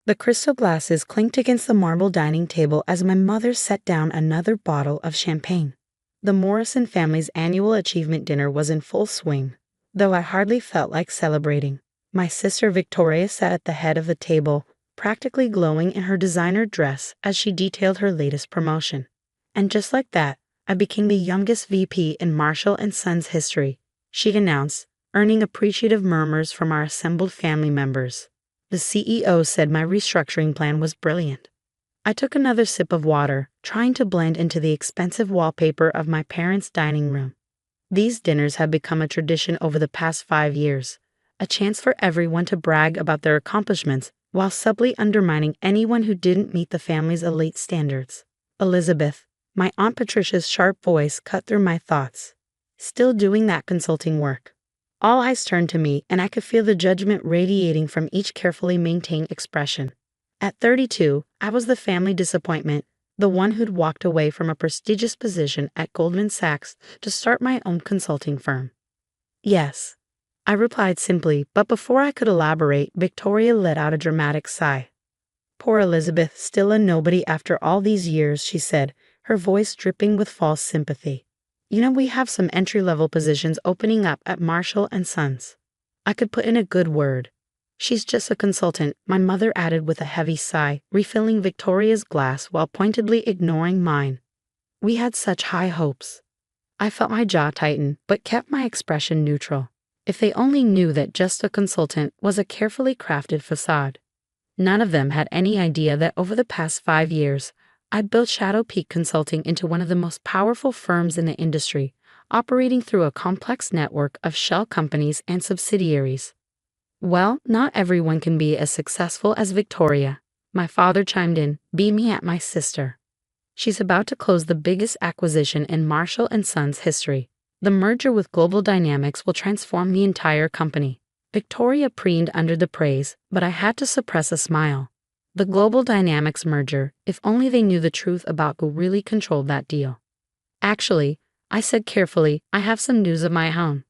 The crystal glasses clinked against the marble dining table as my mother set down another bottle of champagne. The Morrison family's annual achievement dinner was in full swing, though I hardly felt like celebrating. My sister Victoria sat at the head of the table, practically glowing in her designer dress as she detailed her latest promotion. And just like that, I became the youngest VP in Marshall & Sons history, she announced, earning appreciative murmurs from our assembled family members. The CEO said my restructuring plan was brilliant. I took another sip of water, trying to blend into the expensive wallpaper of my parents' dining room. These dinners have become a tradition over the past 5 years, a chance for everyone to brag about their accomplishments while subtly undermining anyone who didn't meet the family's elite standards. Elizabeth, my Aunt Patricia's sharp voice cut through my thoughts. Still doing that consulting work. All eyes turned to me, and I could feel the judgment radiating from each carefully maintained expression. At 32, I was the family disappointment, the one who'd walked away from a prestigious position at Goldman Sachs to start my own consulting firm. Yes, I replied simply, but before I could elaborate, Victoria let out a dramatic sigh. Poor Elizabeth, still a nobody after all these years, she said, her voice dripping with false sympathy. You know, we have some entry-level positions opening up at Marshall & Sons. I could put in a good word. She's just a consultant, my mother added with a heavy sigh, refilling Victoria's glass while pointedly ignoring mine. We had such high hopes. I felt my jaw tighten, but kept my expression neutral. If they only knew that just a consultant was a carefully crafted facade. None of them had any idea that over the past 5 years, I'd built Shadow Peak Consulting into one of the most powerful firms in the industry, operating through a complex network of shell companies and subsidiaries. Well, not everyone can be as successful as Victoria, my father chimed in, beaming at my sister. She's about to close the biggest acquisition in Marshall & Sons history. The merger with Global Dynamics will transform the entire company. Victoria preened under the praise, but I had to suppress a smile. The Global Dynamics merger, if only they knew the truth about who really controlled that deal. Actually, I said carefully, I have some news of my own.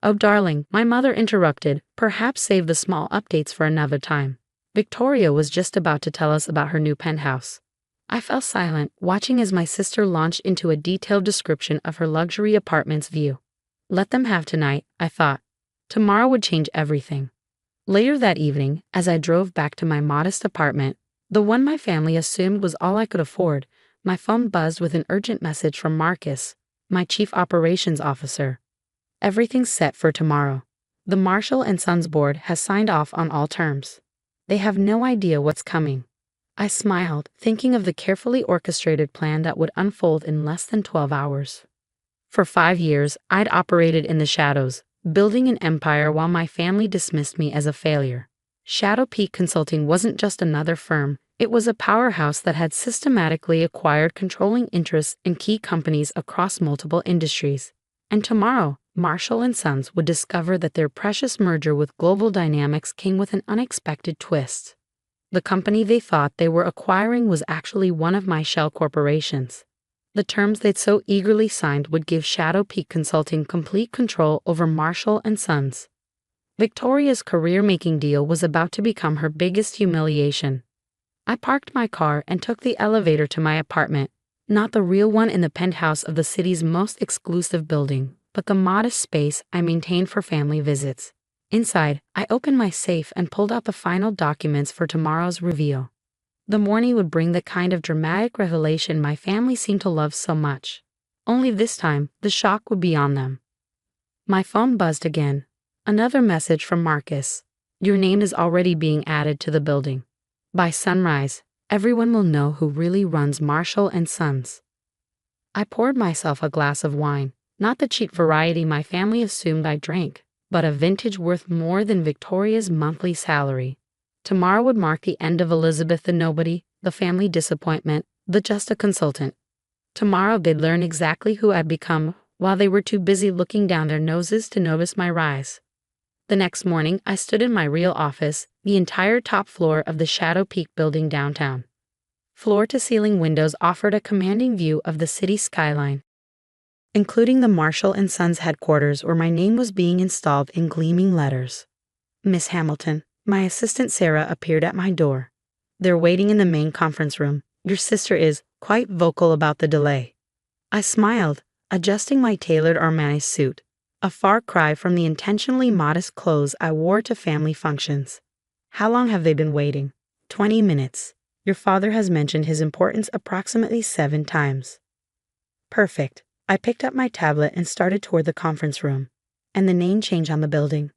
Oh darling, my mother interrupted, perhaps save the small updates for another time. Victoria was just about to tell us about her new penthouse. I fell silent, watching as my sister launched into a detailed description of her luxury apartment's view. Let them have tonight, I thought. Tomorrow would change everything. Later that evening, as I drove back to my modest apartment, the one my family assumed was all I could afford, my phone buzzed with an urgent message from Marcus, my chief operations officer. Everything's set for tomorrow. The Marshall & Sons board has signed off on all terms. They have no idea what's coming. I smiled, thinking of the carefully orchestrated plan that would unfold in less than 12 hours. For 5 years, I'd operated in the shadows, building an empire while my family dismissed me as a failure. Shadow Peak Consulting wasn't just another firm, it was a powerhouse that had systematically acquired controlling interests in key companies across multiple industries. And tomorrow, Marshall & Sons would discover that their precious merger with Global Dynamics came with an unexpected twist. The company they thought they were acquiring was actually one of my shell corporations. The terms they'd so eagerly signed would give Shadow Peak Consulting complete control over Marshall & Sons. Victoria's career-making deal was about to become her biggest humiliation. I parked my car and took the elevator to my apartment, not the real one in the penthouse of the city's most exclusive building, but the modest space I maintained for family visits. Inside, I opened my safe and pulled out the final documents for tomorrow's reveal. The morning would bring the kind of dramatic revelation my family seemed to love so much. Only this time, the shock would be on them. My phone buzzed again. Another message from Marcus. Your name is already being added to the building. By sunrise, everyone will know who really runs Marshall & Sons. I poured myself a glass of wine, not the cheap variety my family assumed I drank, but a vintage worth more than Victoria's monthly salary. Tomorrow would mark the end of Elizabeth the nobody, the family disappointment, the just a consultant. Tomorrow they'd learn exactly who I'd become, while they were too busy looking down their noses to notice my rise. The next morning, I stood in my real office, the entire top floor of the Shadow Peak building downtown. Floor-to-ceiling windows offered a commanding view of the city skyline, including the Marshall & Sons headquarters where my name was being installed in gleaming letters. Miss Hamilton, my assistant Sarah appeared at my door. They're waiting in the main conference room. Your sister is quite vocal about the delay. I smiled, adjusting my tailored Armani suit, a far cry from the intentionally modest clothes I wore to family functions. How long have they been waiting? 20 minutes. Your father has mentioned his importance approximately 7 times. Perfect. I picked up my tablet and started toward the conference room. And the name change on the building.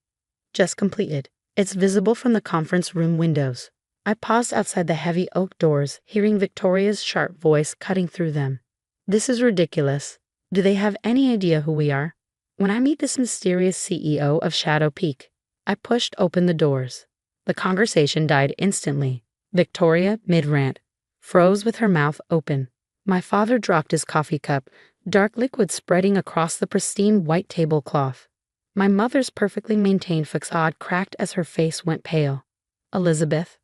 Just completed. It's visible from the conference room windows. I paused outside the heavy oak doors, hearing Victoria's sharp voice cutting through them. This is ridiculous. Do they have any idea who we are? When I meet this mysterious CEO of Shadow Peak, I pushed open the doors. The conversation died instantly. Victoria, mid-rant, froze with her mouth open. My father dropped his coffee cup, dark liquid spreading across the pristine white tablecloth. My mother's perfectly maintained facade cracked as her face went pale. Elizabeth?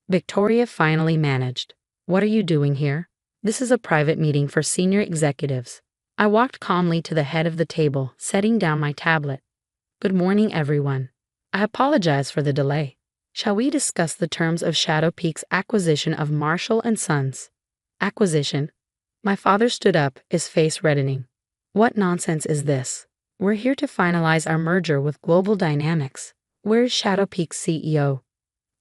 Victoria finally managed. What are you doing here? This is a private meeting for senior executives. I walked calmly to the head of the table, setting down my tablet. Good morning, everyone. I apologize for the delay. Shall we discuss the terms of Shadow Peak's acquisition of Marshall & Sons? Acquisition? My father stood up, his face reddening. What nonsense is this? We're here to finalize our merger with Global Dynamics. Where is Shadow Peak's CEO?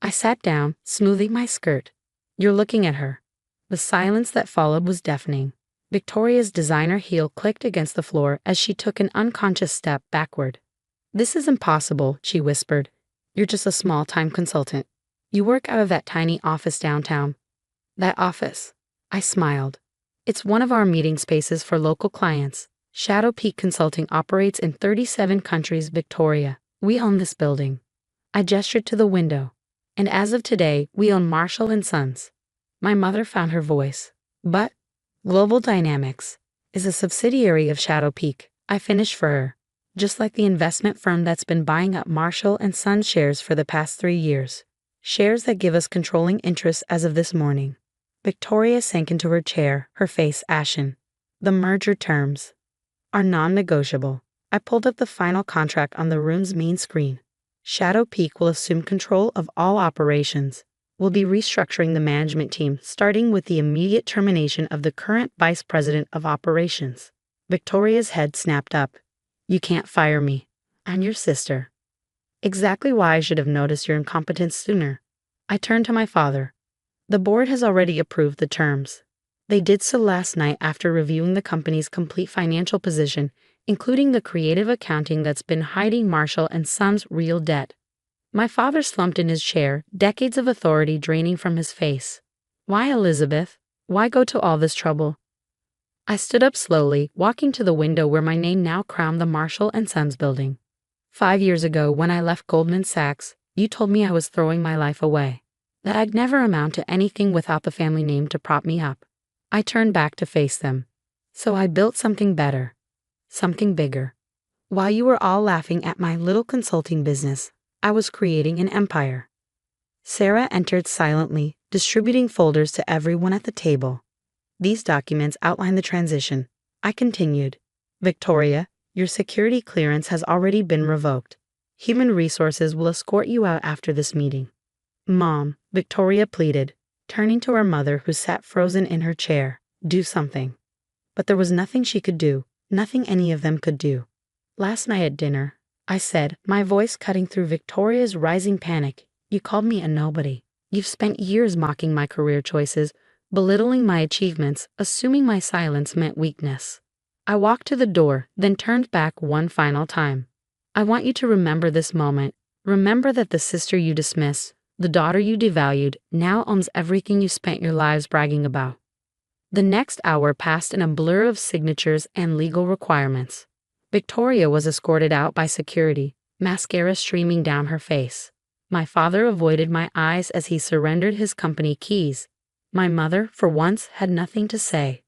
I sat down, smoothing my skirt. You're looking at her. The silence that followed was deafening. Victoria's designer heel clicked against the floor as she took an unconscious step backward. This is impossible, she whispered. You're just a small-time consultant. You work out of that tiny office downtown. That office. I smiled. It's one of our meeting spaces for local clients. Shadow Peak Consulting operates in 37 countries, Victoria. We own this building. I gestured to the window. And as of today, we own Marshall & Sons. My mother found her voice. But Global Dynamics is a subsidiary of Shadow Peak. I finished for her. Just like the investment firm that's been buying up Marshall & Sons shares for the past 3 years. Shares that give us controlling interest as of this morning. Victoria sank into her chair, her face ashen. The merger terms are non-negotiable. I pulled up the final contract on the room's main screen. Shadow Peak will assume control of all operations. We'll be restructuring the management team, starting with the immediate termination of the current vice president of operations. Victoria's head snapped up. You can't fire me. I'm your sister. Exactly why I should have noticed your incompetence sooner. I turned to my father. The board has already approved the terms. They did so last night after reviewing the company's complete financial position, including the creative accounting that's been hiding Marshall & Sons' real debt. My father slumped in his chair, decades of authority draining from his face. Why, Elizabeth? Why go to all this trouble? I stood up slowly, walking to the window where my name now crowned the Marshall & Sons building. 5 years ago, when I left Goldman Sachs, you told me I was throwing my life away, that I'd never amount to anything without the family name to prop me up. I turned back to face them. So I built something better, something bigger. While you were all laughing at my little consulting business, I was creating an empire. Sarah entered silently, distributing folders to everyone at the table. These documents outline the transition. I continued. Victoria, your security clearance has already been revoked. Human Resources will escort you out after this meeting. Mom, Victoria pleaded, turning to her mother who sat frozen in her chair. Do something. But there was nothing she could do, nothing any of them could do. Last night at dinner, I said, my voice cutting through Victoria's rising panic, you called me a nobody. You've spent years mocking my career choices, belittling my achievements, assuming my silence meant weakness. I walked to the door, then turned back one final time. I want you to remember this moment. Remember that the sister you dismissed, the daughter you devalued, now owns everything you spent your lives bragging about. The next hour passed in a blur of signatures and legal requirements. Victoria was escorted out by security, mascara streaming down her face. My father avoided my eyes as he surrendered his company keys. My mother, for once, had nothing to say.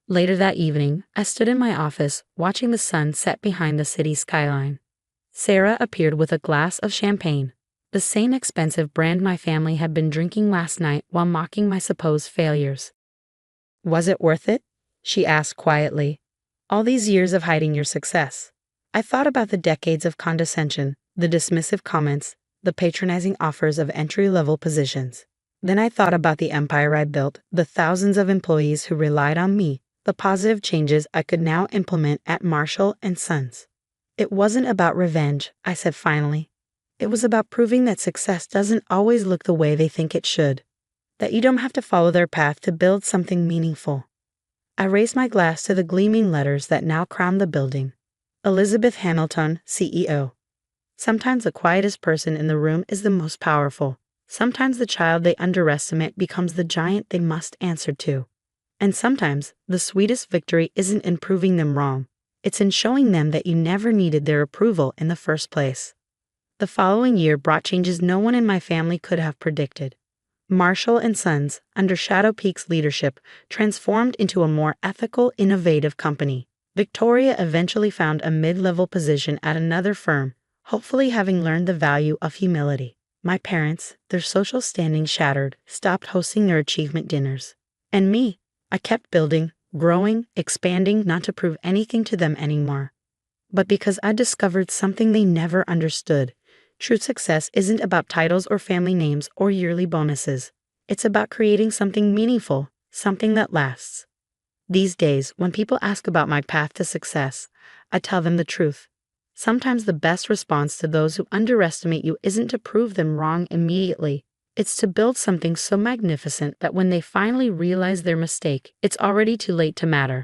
Later that evening, I stood in my office, watching the sun set behind the city skyline. Sarah appeared with a glass of champagne, the same expensive brand my family had been drinking last night while mocking my supposed failures. Was it worth it? She asked quietly. All these years of hiding your success. I thought about the decades of condescension, the dismissive comments, the patronizing offers of entry-level positions. Then I thought about the empire I built, the thousands of employees who relied on me, the positive changes I could now implement at Marshall and Sons. It wasn't about revenge, I said finally. It was about proving that success doesn't always look the way they think it should, that you don't have to follow their path to build something meaningful. I raised my glass to the gleaming letters that now crowned the building. Elizabeth Hamilton, CEO. Sometimes the quietest person in the room is the most powerful. Sometimes the child they underestimate becomes the giant they must answer to. And sometimes the sweetest victory isn't in proving them wrong. It's in showing them that you never needed their approval in the first place. The following year brought changes no one in my family could have predicted. Marshall and Sons, under Shadow Peak's leadership, transformed into a more ethical, innovative company. Victoria eventually found a mid-level position at another firm, hopefully having learned the value of humility. My parents, their social standing shattered, stopped hosting their achievement dinners. And me, I kept building, growing, expanding, not to prove anything to them anymore, but because I discovered something they never understood. True success isn't about titles or family names or yearly bonuses. It's about creating something meaningful, something that lasts. These days, when people ask about my path to success, I tell them the truth. Sometimes the best response to those who underestimate you isn't to prove them wrong immediately. It's to build something so magnificent that when they finally realize their mistake, it's already too late to matter.